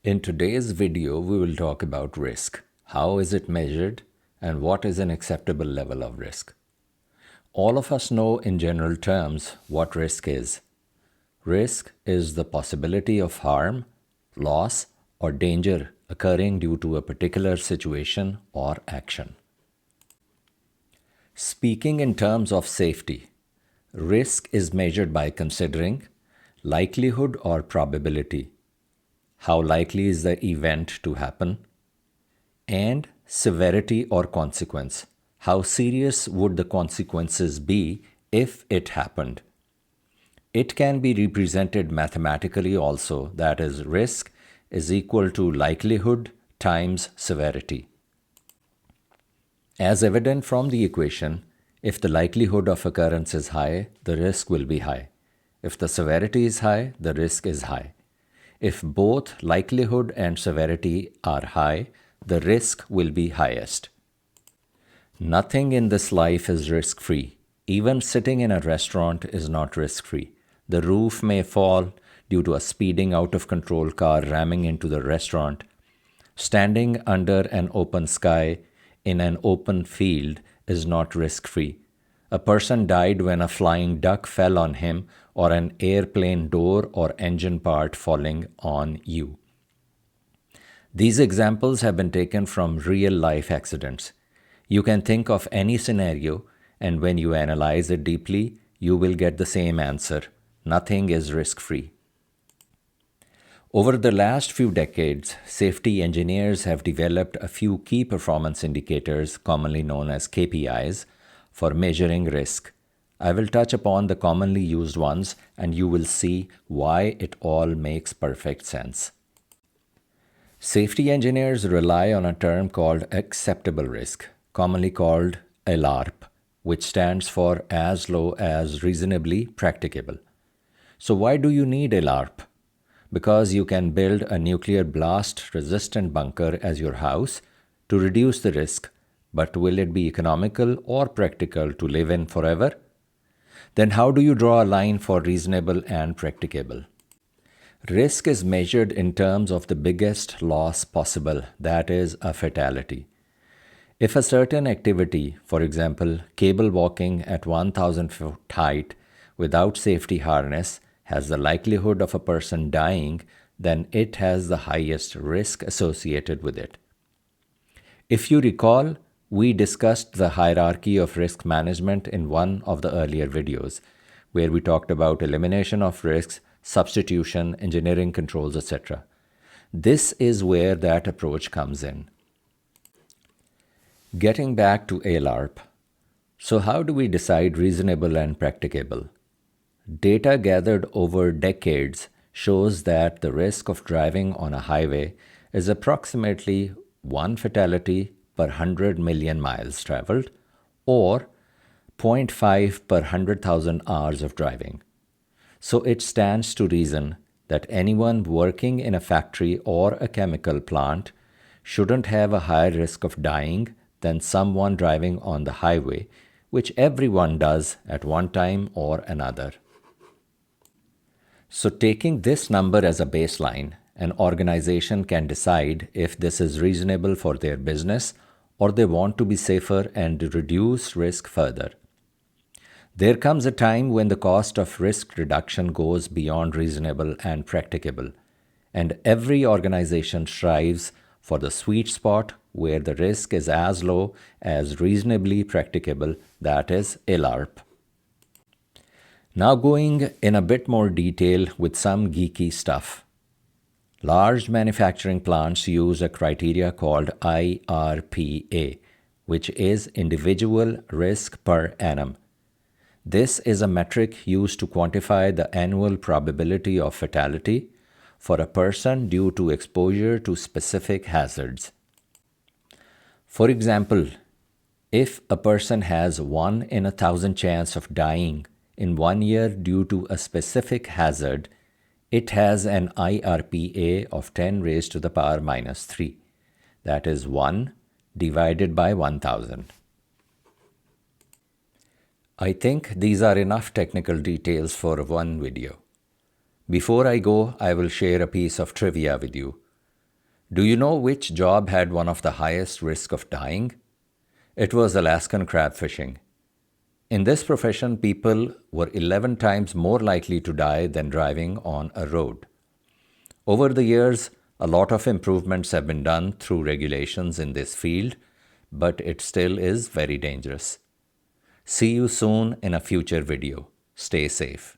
In today's video, we will talk about risk. How is it measured and what is an acceptable level of risk? All of us know in general terms what risk is. Risk is the possibility of harm, loss, or danger occurring due to a particular situation or action. Speaking in terms of safety, risk is measured by considering likelihood or probability, how likely is the event to happen, and severity or consequence, how serious would the consequences be if it happened. It can be represented mathematically also, that is, risk is equal to likelihood times severity. As evident from the equation, if the likelihood of occurrence is high, the risk will be high. If the severity is high, the risk is high. If both likelihood and severity are high, the risk will be highest. Nothing in this life is risk-free. Even sitting in a restaurant is not risk-free. The roof may fall due to a speeding out of control car ramming into the restaurant. Standing under an open sky in an open field is not risk-free. A person died when a flying duck fell on him or an airplane door or engine part falling on you. These examples have been taken from real-life accidents. You can think of any scenario, and when you analyze it deeply, you will get the same answer. Nothing is risk-free. Over the last few decades, safety engineers have developed a few key performance indicators, commonly known as KPIs, for measuring risk. I will touch upon the commonly used ones, and you will see why it all makes perfect sense. Safety engineers rely on a term called acceptable risk, commonly called LRP, which stands for as low as reasonably practicable. So why do you need LRP? Because you can build a nuclear blast-resistant bunker as your house to reduce the risk, but will it be economical or practical to live in forever? Then how do you draw a line for reasonable and practicable? Risk is measured in terms of the biggest loss possible, that is, a fatality. If a certain activity, for example, cable walking at 1,000 foot height without safety harness, has the likelihood of a person dying, then it has the highest risk associated with it. If you recall, we discussed the hierarchy of risk management in one of the earlier videos, where we talked about elimination of risks, substitution, engineering controls, etc. This is where that approach comes in. Getting back to ALARP, so how do we decide reasonable and practicable? Data gathered over decades shows that the risk of driving on a highway is approximately 1 fatality per 100 million miles traveled, or 0.5 per 100,000 hours of driving. So it stands to reason that anyone working in a factory or a chemical plant shouldn't have a higher risk of dying than someone driving on the highway, which everyone does at one time or another. So taking this number as a baseline, an organization can decide if this is reasonable for their business or they want to be safer and reduce risk further. There comes a time when the cost of risk reduction goes beyond reasonable and practicable, and every organization strives for the sweet spot where the risk is as low as reasonably practicable, that is LRP. Now going in a bit more detail with some geeky stuff. Large manufacturing plants use a criteria called IRPA, which is Individual Risk Per Annum. This is a metric used to quantify the annual probability of fatality for a person due to exposure to specific hazards. For example, if a person has 1 in 1,000 chance of dying in 1 year due to a specific hazard, it has an IRPA of 10 raised to the power minus 3. That is 1 divided by 1,000. I think these are enough technical details for one video. Before I go, I will share a piece of trivia with you. Do you know which job had one of the highest risk of dying? It was Alaskan crab fishing. In this profession, people were 11 times more likely to die than driving on a road. Over the years, a lot of improvements have been done through regulations in this field, but it still is very dangerous. See you soon in a future video. Stay safe.